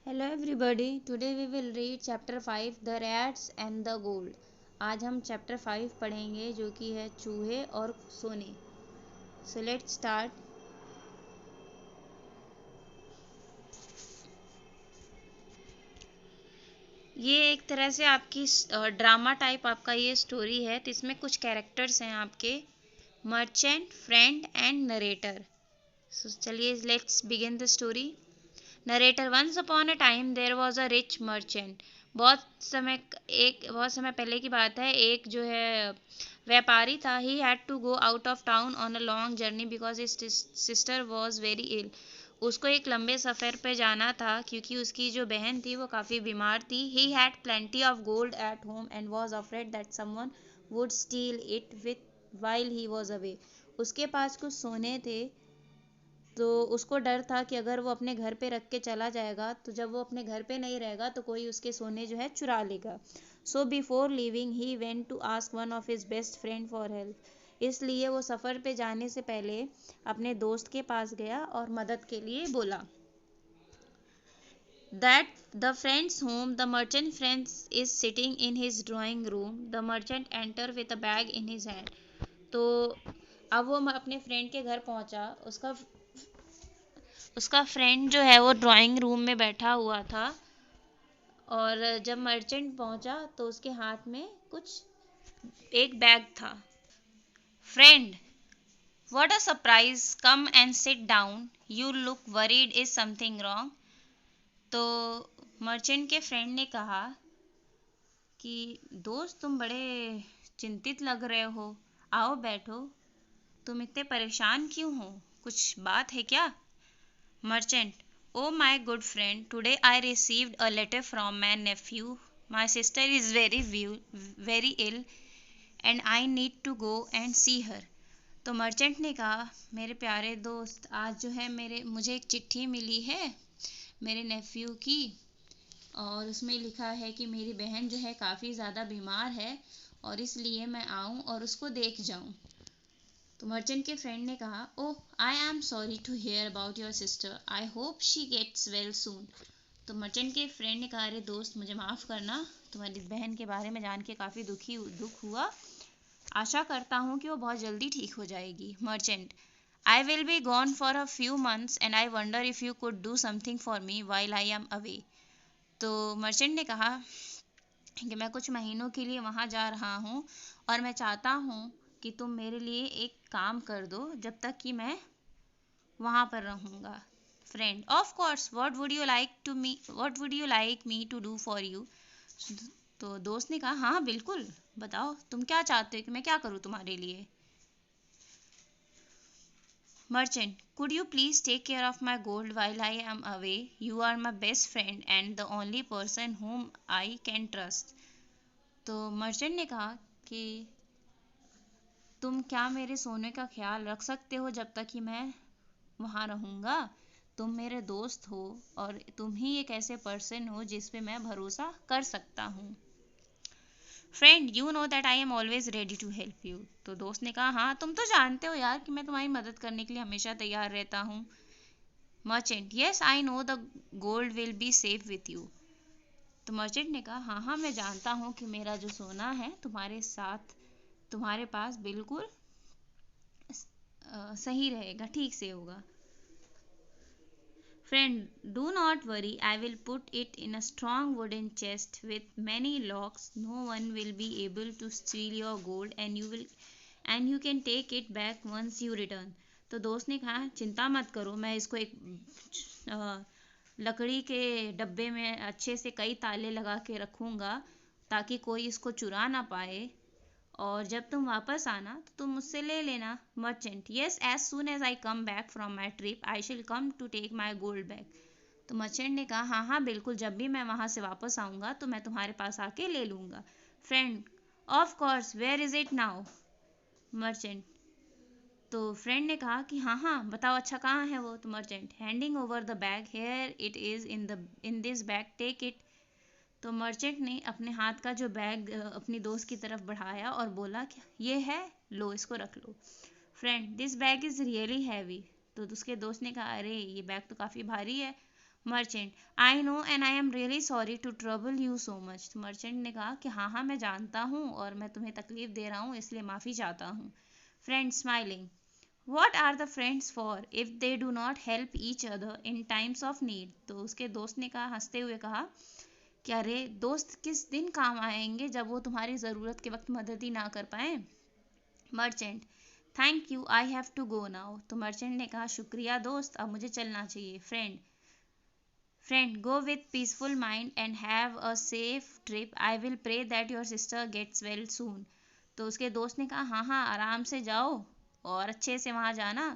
Hello everybody, today we will read chapter 5 the rats and the gold. आज हम chapter 5 पढ़ेंगे जो कि है चूहे और सोने। So let's start. ये एक तरह से आपकी ड्रामा टाइप आपका ये स्टोरी है, तो इसमें कुछ कैरेक्टर्स हैं आपके merchant, friend and narrator. So चलिए let's begin the story. Narrator once upon a time there was a rich merchant. बहुत समय पहले की बात है, एक जो है व्यापारी था। He had to go out of town on a long journey because his sister was very ill. उसको एक लंबे सफ़र पे जाना था क्योंकि उसकी जो बहन थी वो काफ़ी बीमार थी। He had plenty of gold at home and was afraid that someone would still it with while he was away. उसके पास कुछ सोने थे, तो उसको डर था कि अगर वो अपने घर पे रख के चला जाएगा तो जब वो अपने घर पे नहीं रहेगा तो कोई उसके सोने जो है चुरा लेगा। So before leaving he went to ask one of his best friend for help. इसलिए वो सफ़र पे जाने से पहले अपने दोस्त के पास गया और मदद के लिए बोला। That the friend's home, the merchant friend is sitting in his drawing room. The merchant enter with a bag in his hand. तो अब वो अपने फ्रेंड के घर पहुंचा। उसका फ्रेंड जो है वो ड्राइंग रूम में बैठा हुआ था, और जब मर्चेंट पहुंचा तो उसके हाथ में कुछ एक बैग था। Friend, what a surprise, come and sit down, you look worried, is something wrong. तो मर्चेंट के फ्रेंड ने कहा कि दोस्त, तुम बड़े चिंतित लग रहे हो, आओ बैठो। तुम इतने परेशान क्यों हो, कुछ बात है क्या? Merchant, oh my good friend, today I received a letter from my nephew. My sister is very ill and I need to go and see her. तो मर्चेंट ने कहा, मेरे प्यारे दोस्त, आज जो है मुझे एक चिट्ठी मिली है मेरे नेफ्यू की, और उसमें लिखा है कि मेरी बहन जो है काफ़ी ज़्यादा बीमार है और इसलिए मैं आऊँ और उसको देख जाऊँ। तो मर्चेंट के फ्रेंड ने कहा, oh I am sorry to hear about your sister, I hope she gets well soon. तो मर्चेंट के फ्रेंड ने कहा, अरे दोस्त, मुझे माफ़ करना, तुम्हारी बहन के बारे में जान के काफ़ी दुख हुआ। आशा करता हूँ कि वो बहुत जल्दी ठीक हो जाएगी। Merchant, I will be gone for a few months and I wonder if you could do something for me while I am away. तो मर्चेंट ने कहा कि मैं कुछ महीनों के लिए वहाँ जा रहा हूँ और मैं चाहता हूँ कि तुम मेरे लिए एक काम कर दो जब तक कि मैं वहाँ पर रहूँगा। Friend, of course, what would you like me to do for you. तो दोस्त ने कहा, हाँ बिल्कुल, बताओ तुम क्या चाहते हो कि मैं क्या करूँ तुम्हारे लिए। Merchant, could you please take care of my gold while I am away? You are my best friend and the only person whom I can trust. तो मर्चेंट ने कहा कि तुम क्या मेरे सोने का ख्याल रख सकते हो जब तक कि मैं वहाँ रहूँगा? तुम मेरे दोस्त हो और तुम ही एक ऐसे पर्सन हो जिस पे मैं भरोसा कर सकता हूँ। Friend, you know that I am always ready to help you. तो दोस्त ने कहा, हाँ तुम तो जानते हो यार कि मैं तुम्हारी मदद करने के लिए हमेशा तैयार रहता हूँ। Merchant, yes I know the gold will be safe with you. तो मर्चेंट ने कहा, हाँ हाँ मैं जानता हूँ कि मेरा जो सोना है तुम्हारे साथ, तुम्हारे पास बिल्कुल सही रहेगा, ठीक से होगा। Friend, do not worry, I will put it in a strong wooden chest with many locks. No one will be able to steal your gold and you can take it back once you return. तो दोस्त ने कहा, चिंता मत करो, मैं इसको एक लकड़ी के डब्बे में अच्छे से कई ताले लगा के रखूँगा ताकि कोई इसको चुरा ना पाए, और जब तुम वापस आना तो तुम मुझसे ले लेना। Merchant, yes, as soon as I come back from my trip I shall come to take my gold bag. तो मर्चेंट ने कहा, हाँ हाँ बिल्कुल, जब भी मैं वहाँ से वापस आऊँगा तो मैं तुम्हारे पास आके ले लूँगा। Friend, of course, where is it now. Merchant, तो फ्रेंड ने कहा कि हाँ हाँ बताओ, अच्छा कहाँ है वो। तो merchant, handing over the bag, here it is in this bag, take it. तो मर्चेंट ने अपने हाथ का जो बैग अपनी दोस्त की तरफ बढ़ाया और बोला कि ये है, लो इसको रख लो। Friend, this bag is really heavy. तो उसके दोस्त ने कहा, अरे ये बैग तो काफ़ी भारी है। Merchant, I know and I am really sorry to trouble you so much. तो मर्चेंट ने कहा कि हाँ हाँ मैं जानता हूँ और मैं तुम्हें तकलीफ दे रहा हूँ, इसलिए माफ़ी चाहता हूँ। Friend smiling, what are the friends for if they do not help each other in times of need. तो उसके दोस्त ने कहा, हंसते हुए कहा कि अरे दोस्त किस दिन काम आएंगे जब वो तुम्हारी ज़रूरत के वक्त मदद ही ना कर पाए। Merchant, thank you I have to go now. तो मर्चेंट ने कहा, शुक्रिया दोस्त, अब मुझे चलना चाहिए। Friend, go with peaceful mind and have a safe trip. I will pray that your sister gets well soon. तो उसके दोस्त ने कहा, हाँ हाँ आराम से जाओ और अच्छे से वहाँ जाना,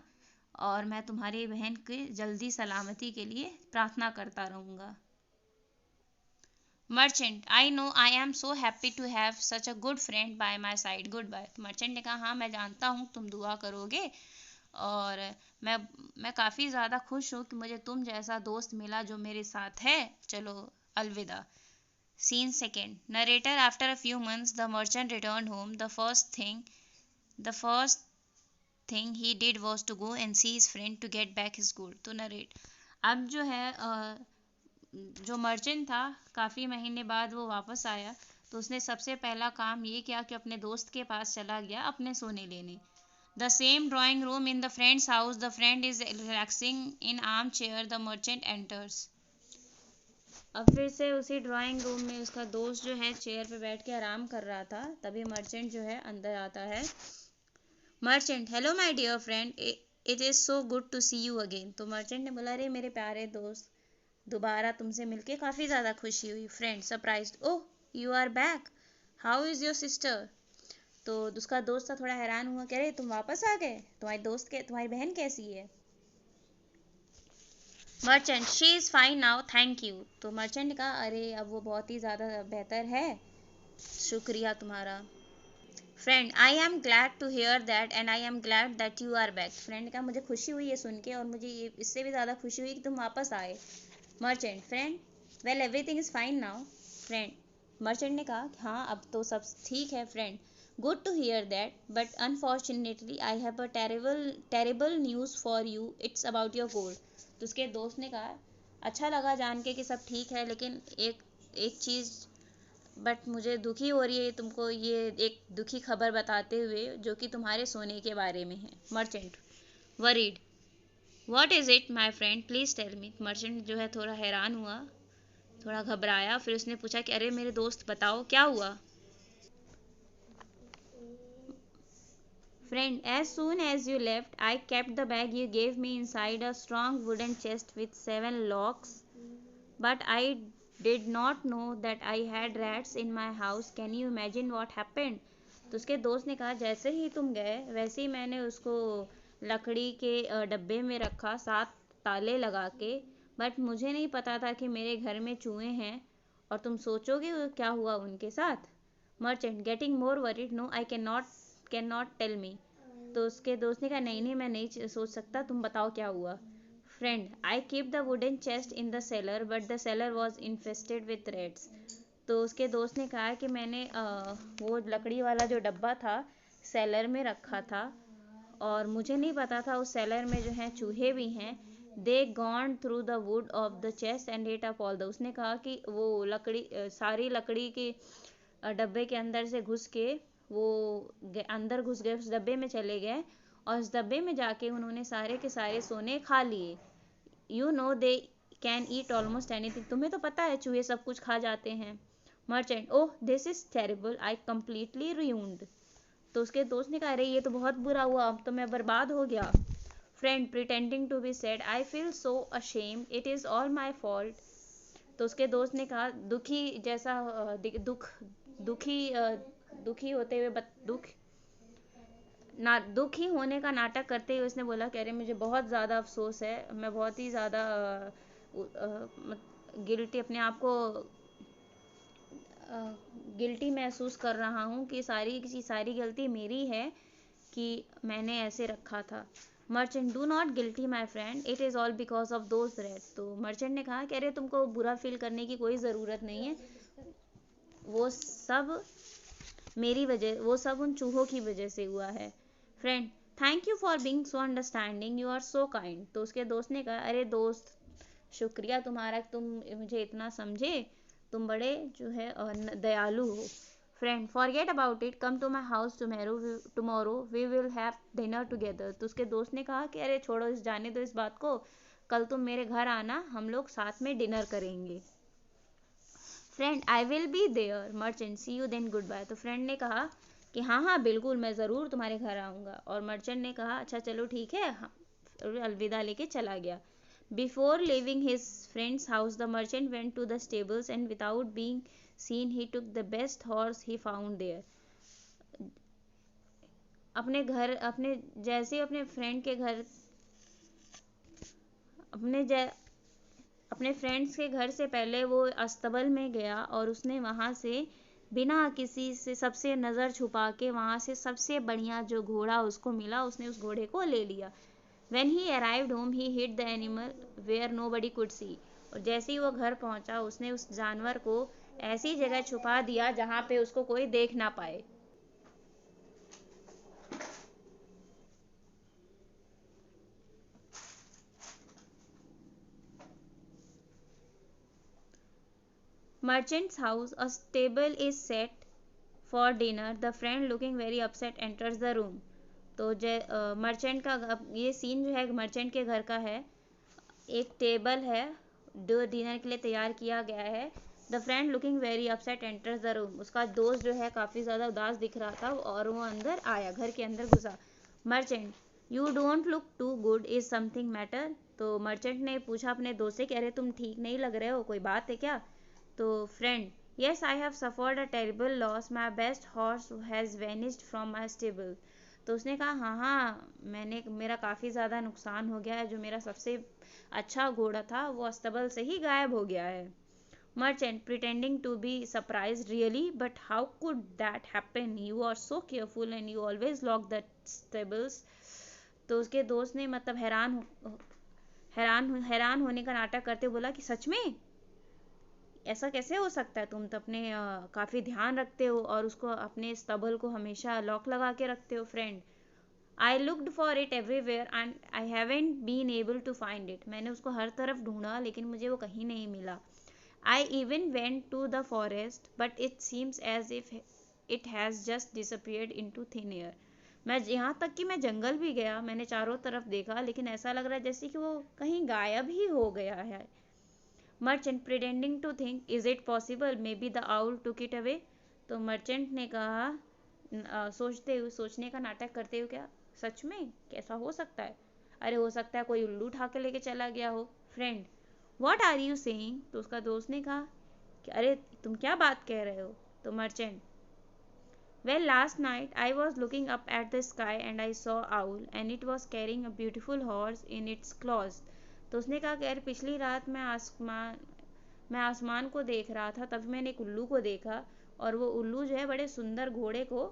और मैं तुम्हारी बहन की जल्दी सलामती के लिए प्रार्थना करता रहूँगा। Merchant, I know I am so happy to have such a good friend by my side, goodbye. Merchant ने कहा, हाँ मैं जानता हूँ तुम दुआ करोगे, और मैं मैं काफ़ी ज़्यादा खुश हूँ कि मुझे तुम जैसा दोस्त मिला जो मेरे साथ है। चलो अलविदा। Scene second, narrator, after a few months the merchant return home. The first thing he did was to go and see his friend to get back his gold. तो नरेट, अब जो है जो मर्चेंट था, काफ़ी महीने बाद वो वापस आया, तो उसने सबसे पहला काम ये किया कि अपने दोस्त के पास चला गया अपने सोने लेने। The same drawing room in the friend's house. The friend is relaxing in armchair. The merchant enters. अब फिर से उसी ड्राइंग रूम में उसका दोस्त जो है चेयर पे बैठ के आराम कर रहा था, तभी मर्चेंट जो है अंदर आता है। Merchant, hello my dear friend, it is so good to see you again. तो मर्चेंट ने बोला, अरे मेरे प्यारे दोस्त, दोबारा तुमसे मिलके काफ़ी ज़्यादा खुशी हुई। Friend surprised, oh you are back, how is your sister. तो उसका दोस्त था थोड़ा हैरान हुआ, कह रहे तुम वापस आ गए, तुम्हारी बहन कैसी है। Merchant, she is fine now thank you. तो मर्चेंट ने कहा, अरे अब वो बहुत ही ज़्यादा बेहतर है, शुक्रिया तुम्हारा। Friend, I am glad to hear that and I am glad that you are back. Friend ने कहा, मुझे खुशी हुई है सुन के, और मुझे ये इससे भी ज़्यादा खुशी हुई कि तुम वापस आए। Merchant, friend, well everything is fine now. Friend, merchant ने कहा, हाँ अब तो सब ठीक है। Friend, good to hear that, but unfortunately I have a terrible news for you, it's about your gold. तो उसके दोस्त ने कहा, अच्छा लगा जान के कि सब ठीक है, लेकिन एक एक चीज़ बट मुझे दुखी हो रही है तुमको ये एक दुखी खबर बताते हुए, जो कि तुम्हारे सोने के बारे में है। Merchant, worried, what is it my friend, please tell me. Merchant जो है थोड़ा हैरान हुआ, थोड़ा घबराया, फिर उसने पूछा कि अरे मेरे दोस्त बताओ क्या हुआ। Friend, as soon as you left, I kept the bag you gave me inside a strong wooden chest with 7 locks, but I did not know that I had rats in my house. Can you imagine what happened? तो उसके दोस्त ने कहा, जैसे ही तुम गए वैसे ही मैंने उसको लकड़ी के डब्बे में रखा, 7 ताले लगा के, बट मुझे नहीं पता था कि मेरे घर में चूहे हैं, और तुम सोचोगे क्या हुआ उनके साथ। Merchant, getting more worried, no I can not tell me. तो उसके दोस्त ने कहा, नहीं नहीं मैं नहीं सोच सकता, तुम बताओ क्या हुआ। Friend, I keep the wooden chest in the cellar, but the cellar was infested with rats. तो उसके दोस्त ने कहा कि मैंने वो लकड़ी वाला जो डब्बा था सेलर में रखा था, और मुझे नहीं पता था उस सेलर में जो है चूहे भी हैं। They gone through the wood of the chest and ate up all the. उसने कहा कि वो लकड़ी सारी लकड़ी के डब्बे के अंदर से घुस के वो अंदर घुस गए, उस डब्बे में चले गए, और उस डब्बे में जाके उन्होंने सारे के सारे सोने खा लिए। You know they can eat almost anything. तुम्हें तो पता है चूहे सब कुछ खा जाते हैं। Merchant, oh this is terrible, I completely ruined। तो उसके दोस्त ने कहा, अरे ये तो बहुत बुरा हुआ, अब तो मैं बर्बाद हो गया। Friend, pretending to be sad, I feel so ashamed, it is all my fault. तो उसके दोस्त ने कहा, दुखी जैसा दुखी होते हुए दुखी होने का नाटक करते हुए उसने बोला कि अरे मुझे बहुत ज़्यादा अफसोस है, मैं बहुत ही ज़्यादा गिल्टी अपने आप को गिल्टी महसूस कर रहा हूँ कि सारी की सारी गलती मेरी है कि मैंने ऐसे रखा था। Merchant, do not guilty my friend, it is all because of those rats. तो मर्चेंट ने कहा कि अरे तुमको बुरा फील करने की कोई ज़रूरत नहीं है, वो सब वो सब उन चूहों की वजह से हुआ है। Friend, thank you for being so understanding, you are so kind. तो उसके दोस्त ने कहा, अरे दोस्त शुक्रिया तुम्हारा कि तुम मुझे इतना समझे, तुम बड़े जो है दयालु हो। Friend, forget about it, come to my house tomorrow we will have dinner together. तो उसके दोस्त ने कहा कि अरे छोड़ो, जाने दो इस बात को, कल तुम मेरे घर आना, हम लोग साथ में डिनर करेंगे। Friend, I will be there. Merchant, see you then, goodbye. तो फ्रेंड ने कहा कि हाँ हाँ बिल्कुल, मैं ज़रूर तुम्हारे घर आऊँगा। और मर्चेंट ने कहा अच्छा चलो ठीक है, अलविदा लेके चला गया। Before living his friend's house the merchant went to the stables and without being seen he took the best horse he found there. अपने घर, अपने जैसे अपने फ्रेंड के घर, अपने अपने फ्रेंड्स के घर से पहले वो अस्तबल में गया और उसने वहाँ से बिना किसी से, सबसे नज़र छुपा के वहाँ से सबसे बढ़िया जो घोड़ा उसको मिला, उसने उस घोड़े को ले लिया। When he arrived home, he hid the animal where nobody could see. और जैसे ही वो घर पहुंचा, उसने उस जानवर को ऐसी जगह छुपा दिया जहाँ पे उसको कोई देख ना पाए। Merchant's house, a table is set for dinner. The friend looking very upset enters the room. तो मर्चेंट का ये सीन जो है मर्चेंट के घर का है। एक टेबल है जो डिनर के लिए तैयार किया गया है। The friend looking very upset enters the room. उसका दोस्त जो है काफ़ी ज़्यादा उदास दिख रहा था और वो अंदर आया, घर के अंदर घुसा। Merchant, you don't look too good, is something matter. तो मर्चेंट ने पूछा अपने दोस्त से कि अरे तुम ठीक नहीं लग रहे हो, कोई बात है क्या? तो friend, yes I have suffered a terrible loss, my best horse has vanished from my stable. तो उसने कहा हाँ हाँ, मेरा काफ़ी ज़्यादा नुकसान हो गया है, जो मेरा सबसे अच्छा घोड़ा था वो अस्तबल से ही गायब हो गया है। Merchant, pretending to be surprise, really, but how could that happen, you are so careful and you always lock the stables. तो उसके दोस्त ने मतलब हैरान होने का नाटक करते बोला कि सच में ऐसा कैसे हो सकता है, तुम तो अपने काफ़ी ध्यान रखते हो और उसको अपने स्तबल को हमेशा लॉक लगा के रखते हो। Friend, I looked for it everywhere and I haven't been able to find it. मैंने उसको हर तरफ ढूंढा लेकिन मुझे वो कहीं नहीं मिला। I even went to the forest but it seems as if it has just disappeared into thin air. मैं यहाँ तक कि मैं जंगल भी गया, मैंने चारों तरफ देखा, लेकिन ऐसा लग रहा है जैसे कि वो कहीं गायब ही हो गया है। Merchant, pretending to think, is it possible maybe the owl took it away. तो मर्चेंट ने कहा सोचने का नाटक करते हुए, क्या सच में कैसा हो सकता है? अरे हो सकता है कोई उल्लू उठा के लेके चला गया हो। Friend, what are you saying? तो उसका दोस्त ने कहा कि अरे तुम क्या बात कह रहे हो? तो merchant, well, last night I was looking up at the sky and I saw owl and it was carrying a beautiful horse in its claws. तो उसने कहा कि यार पिछली रात मैं आसमान को देख रहा था, तभी मैंने एक उल्लू को देखा और वो उल्लू जो है बड़े सुंदर घोड़े को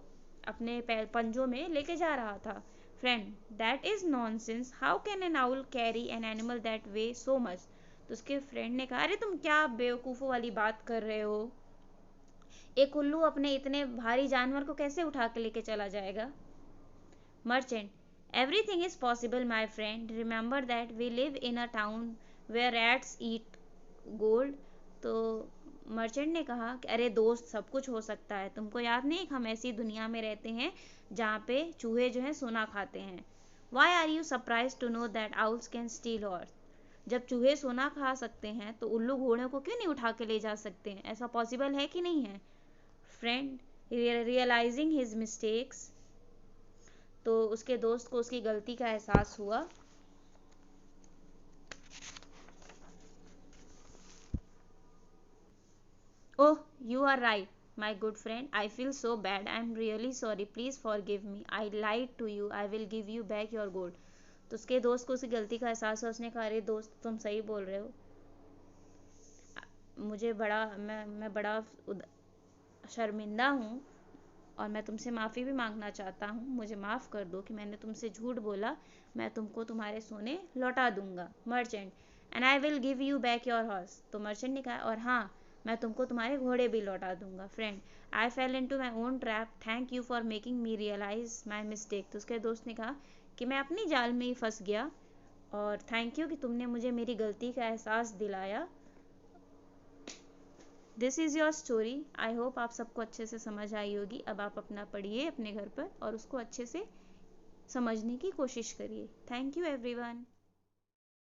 अपने पंजों में लेके जा रहा था। Friend, that is nonsense, how can an owl carry an animal that way so much. तो उसके फ्रेंड ने कहा अरे तुम क्या बेवकूफ़ों वाली बात कर रहे हो, एक उल्लू अपने इतने भारी जानवर को कैसे उठा के लेके चला जाएगा? Merchant, everything is possible my friend, remember that we live in a town where rats eat gold. तो मर्चेंट ने कहा कि अरे दोस्त, सब कुछ हो सकता है, तुमको याद नहीं हम ऐसी दुनिया में रहते हैं जहाँ पे चूहे जो हैं सोना खाते हैं। Why are you surprise to know that owls can steal horse. जब चूहे सोना खा सकते हैं तो उल्लू घोड़े को क्यों नहीं उठा के ले जा सकते हैं? ऐसा पॉसिबल है कि नहीं है? फ्रेंड, रियलाइजिंग हिज मिस्टेक्स, तो उसके दोस्त को उसकी गलती का एहसास हुआ। Oh, you are right my good friend, I feel so bad, I am really sorry, please forgive me, I lied to you, I will give you back your gold. तो उसके दोस्त को उसकी गलती का एहसास हुआ। उसने कहा अरे दोस्त, तुम सही बोल रहे हो, मुझे बड़ा मैं बड़ा शर्मिंदा हूँ और मैं तुमसे माफ़ी भी मांगना चाहता हूँ, मुझे माफ़ कर दो कि मैंने तुमसे झूठ बोला, मैं तुमको तुम्हारे सोने लौटा दूंगा। Merchant, and I will give you back your horse. तो मर्चेंट ने कहा और हाँ, मैं तुमको तुम्हारे घोड़े भी लौटा दूंगा। Friend, I fell into my own trap, thank you for making me realize my mistake. तो उसके दोस्त ने कहा कि मैं अपनी जाल में ही फंस गया, और थैंक यू कि तुमने मुझे मेरी गलती का एहसास दिलाया। This is your story. I hope आप सबको अच्छे से समझ आई होगी। अब आप अपना पढ़िए अपने घर पर और उसको अच्छे से समझने की कोशिश करिए। Thank you everyone.